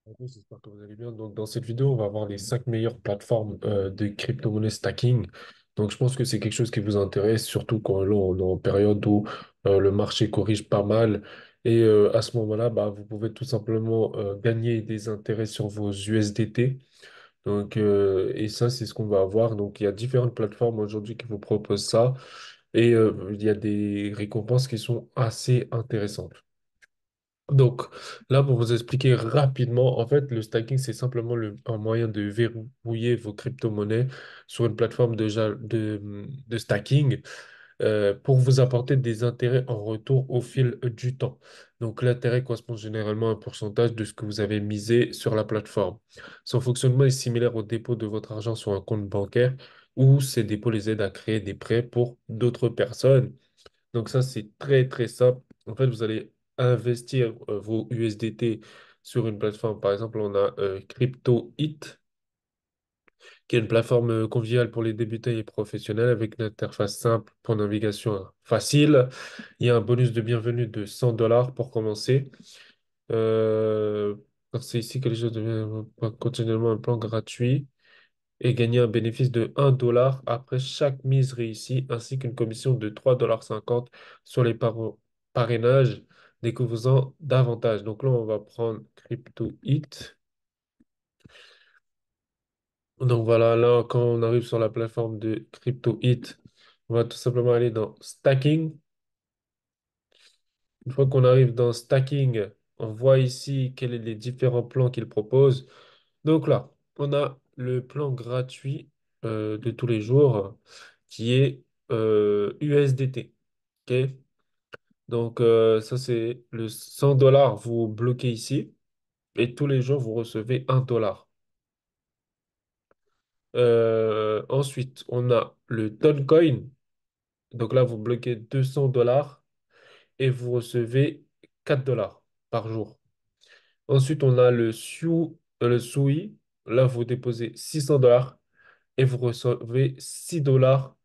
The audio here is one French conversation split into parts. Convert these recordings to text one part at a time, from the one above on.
Bonjour, j'espère que vous allez bien. Donc, dans cette vidéo, on va voir les 5 meilleures plateformes de crypto-monnaie stacking. Donc, je pense que c'est quelque chose qui vous intéresse, surtout quand là, on est en période où le marché corrige pas mal. Et à ce moment-là, bah, vous pouvez tout simplement gagner des intérêts sur vos USDT. Donc, et ça, c'est ce qu'on va avoir. Donc, il y a différentes plateformes aujourd'hui qui vous proposent ça. Et il y a des récompenses qui sont assez intéressantes. Donc, là, pour vous expliquer rapidement, en fait, le stacking, c'est simplement un moyen de verrouiller vos crypto-monnaies sur une plateforme de stacking pour vous apporter des intérêts en retour au fil du temps. Donc, l'intérêt correspond généralement à un pourcentage de ce que vous avez misé sur la plateforme. Son fonctionnement est similaire au dépôt de votre argent sur un compte bancaire où ces dépôts les aident à créer des prêts pour d'autres personnes. Donc ça, c'est très, très simple. En fait, vous allez investir vos USDT sur une plateforme. Par exemple, on a CryptoHit, qui est une plateforme conviviale pour les débutants et professionnels avec une interface simple pour navigation facile. Il y a un bonus de bienvenue de 100 dollars pour commencer. Euh, c'est ici que les choses deviennent continuellement un plan gratuit et gagner un bénéfice de 1 dollar après chaque mise réussie, ainsi qu'une commission de 3,50 $ sur les parrainages, découvrant davantage. Donc là, on va prendre CryptoHit. Donc voilà, là, quand on arrive sur la plateforme de CryptoHit, on va tout simplement aller dans Stacking. Une fois qu'on arrive dans Stacking, on voit ici quels sont les différents plans qu'il propose. Donc là, on a le plan gratuit de tous les jours qui est USDT. OK? Donc ça, c'est le 100 dollars, vous bloquez ici et tous les jours, vous recevez 1 dollar. Ensuite, on a le Toncoin. Donc là, vous bloquez 200 dollars et vous recevez 4 dollars par jour. Ensuite, on a le SUI. Là, vous déposez 600 dollars et vous recevez 6 dollars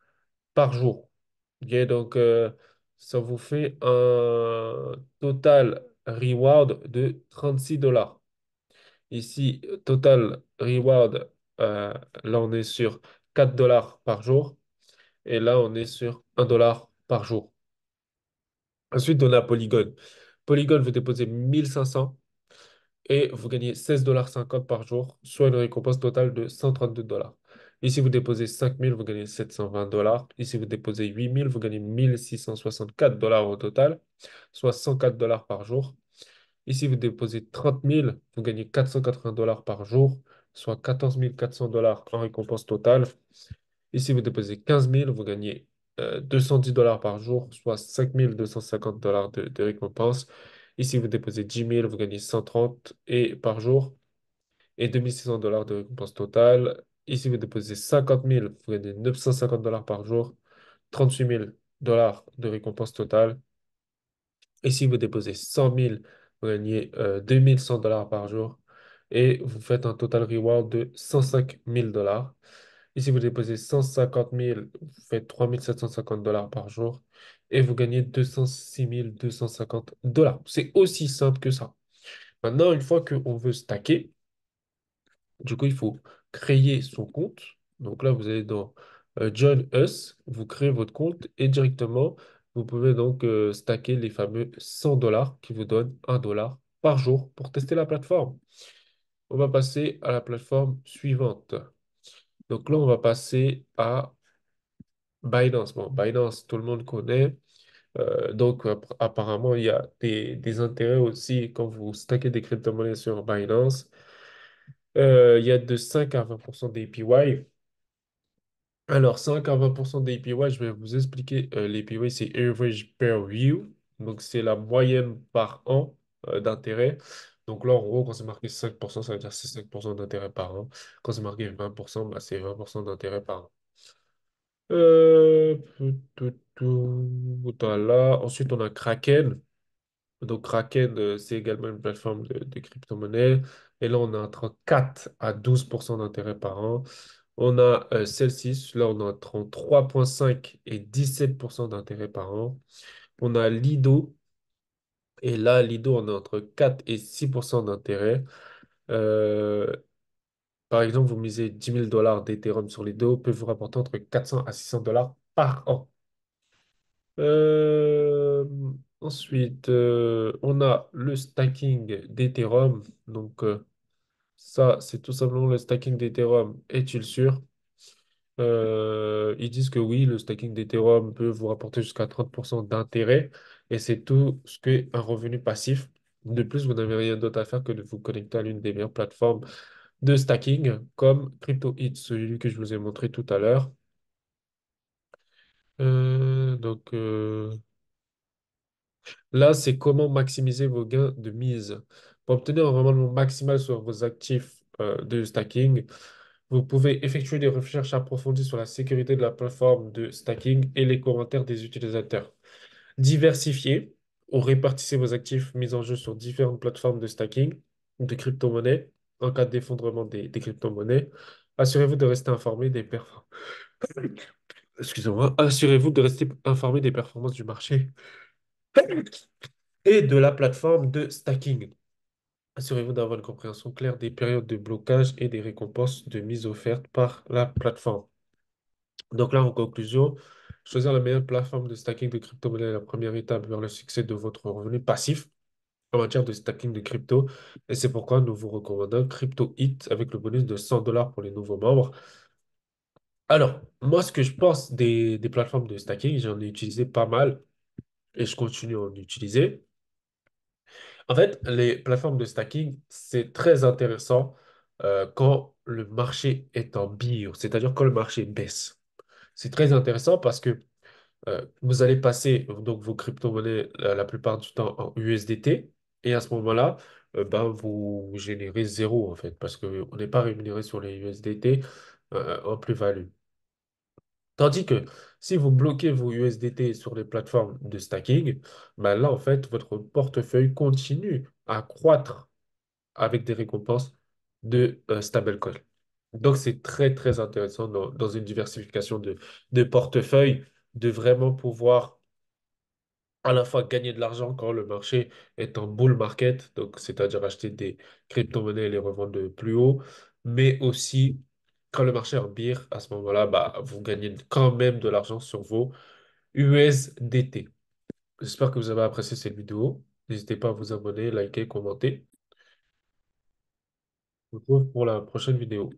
par jour. Ok, donc, ça vous fait un total reward de 36 dollars. Ici, total reward, là, on est sur 4 dollars par jour et là, on est sur 1 dollar par jour. Ensuite, on a Polygon. Polygon, vous déposez 1500 et vous gagnez 16,50 $ par jour, soit une récompense totale de 132 dollars. Ici, vous déposez 5000, vous gagnez 720 dollars. Ici, vous déposez 8000, vous gagnez 1664 dollars au total, soit 104 dollars par jour. Ici, vous déposez 30 000, vous gagnez 480 dollars par jour, soit 14 400 dollars en récompense totale. Ici, vous déposez 15 000, vous gagnez 210 dollars par jour, soit 5 250 dollars de récompense. Ici, vous déposez 10 000, vous gagnez 130 par jour et 2600 dollars de récompense totale. Ici, vous déposez 50 000, vous gagnez 950 dollars par jour, 38 000 dollars de récompense totale. Ici, vous déposez 100 000, vous gagnez 2100 dollars par jour et vous faites un total reward de 105 000 dollars. Ici, vous déposez 150 000, vous faites 3 750 dollars par jour et vous gagnez 206 250 dollars. C'est aussi simple que ça. Maintenant, une fois qu'on veut stacker, du coup, il faut créer son compte. Donc là, vous allez dans Join Us, vous créez votre compte et directement, vous pouvez donc stacker les fameux 100 dollars qui vous donnent 1 dollar par jour pour tester la plateforme. On va passer à la plateforme suivante. Donc là, on va passer à Binance. Bon, Binance, tout le monde connaît. Donc, apparemment, il y a des intérêts aussi quand vous stackez des crypto-monnaies sur Binance. Il y a de 5 à 20% d'APY. Alors, 5 à 20% d'APY, je vais vous expliquer. L'APY, c'est Average Per View. Donc, c'est la moyenne par an d'intérêt. Donc là, en gros, quand c'est marqué 5%, ça veut dire que c'est 5% d'intérêt par an. Quand c'est marqué 20%, bah, c'est 20% d'intérêt par an. Voilà. Ensuite, on a Kraken. Donc, Kraken, c'est également une plateforme de crypto-monnaie. Et là, on a entre 4 à 12% d'intérêt par an. On a Celsius, là, on a entre 3,5 et 17% d'intérêt par an. On a Lido, et là, Lido, on a entre 4 et 6% d'intérêt. Euh, Par exemple, vous misez 10 000 $ d'Ethereum sur les deux, peut vous rapporter entre 400 à 600 dollars par an. Euh, Ensuite, on a le stacking d'Ethereum. Donc, ça, c'est tout simplement le stacking d'Ethereum. Est-il sûr? Ils disent que oui, le stacking d'Ethereum peut vous rapporter jusqu'à 30% d'intérêt et c'est tout ce qu'est un revenu passif. De plus, vous n'avez rien d'autre à faire que de vous connecter à l'une des meilleures plateformes de stacking comme CryptoHit, celui que je vous ai montré tout à l'heure. Donc là, c'est comment maximiser vos gains de mise. Pour obtenir un rendement maximal sur vos actifs de stacking, vous pouvez effectuer des recherches approfondies sur la sécurité de la plateforme de stacking et les commentaires des utilisateurs. Diversifiez ou répartissez vos actifs mis en jeu sur différentes plateformes de stacking de crypto-monnaies en cas d'effondrement des crypto-monnaies. Assurez-vous de rester informé des performances. Excusez-moi. Assurez-vous de rester informé des performances du marché et de la plateforme de stacking. Assurez-vous d'avoir une compréhension claire des périodes de blocage et des récompenses de mise offertes par la plateforme. Donc là, en conclusion, choisir la meilleure plateforme de stacking de crypto-monnaie est la première étape vers le succès de votre revenu passif en matière de stacking de crypto. Et c'est pourquoi nous vous recommandons CryptoHit avec le bonus de 100 dollars pour les nouveaux membres. Alors, moi, ce que je pense des plateformes de stacking, j'en ai utilisé pas mal et je continue à en utiliser. En fait, les plateformes de stacking, c'est très intéressant quand le marché est en bire, c'est-à-dire quand le marché baisse. C'est très intéressant parce que vous allez passer donc vos crypto-monnaies la plupart du temps en USDT et à ce moment-là, ben, vous générez zéro en fait parce qu'on n'est pas rémunéré sur les USDT en plus-value. Tandis que si vous bloquez vos USDT sur les plateformes de stacking, ben là en fait votre portefeuille continue à croître avec des récompenses de stablecoin. Donc c'est très très intéressant dans une diversification de portefeuille de vraiment pouvoir à la fois gagner de l'argent quand le marché est en bull market, donc c'est-à-dire acheter des crypto-monnaies et les revendre de plus haut, mais aussi quand le marché est en bear, à ce moment-là, bah, vous gagnez quand même de l'argent sur vos USDT. J'espère que vous avez apprécié cette vidéo. N'hésitez pas à vous abonner, liker, commenter. On se retrouve pour la prochaine vidéo.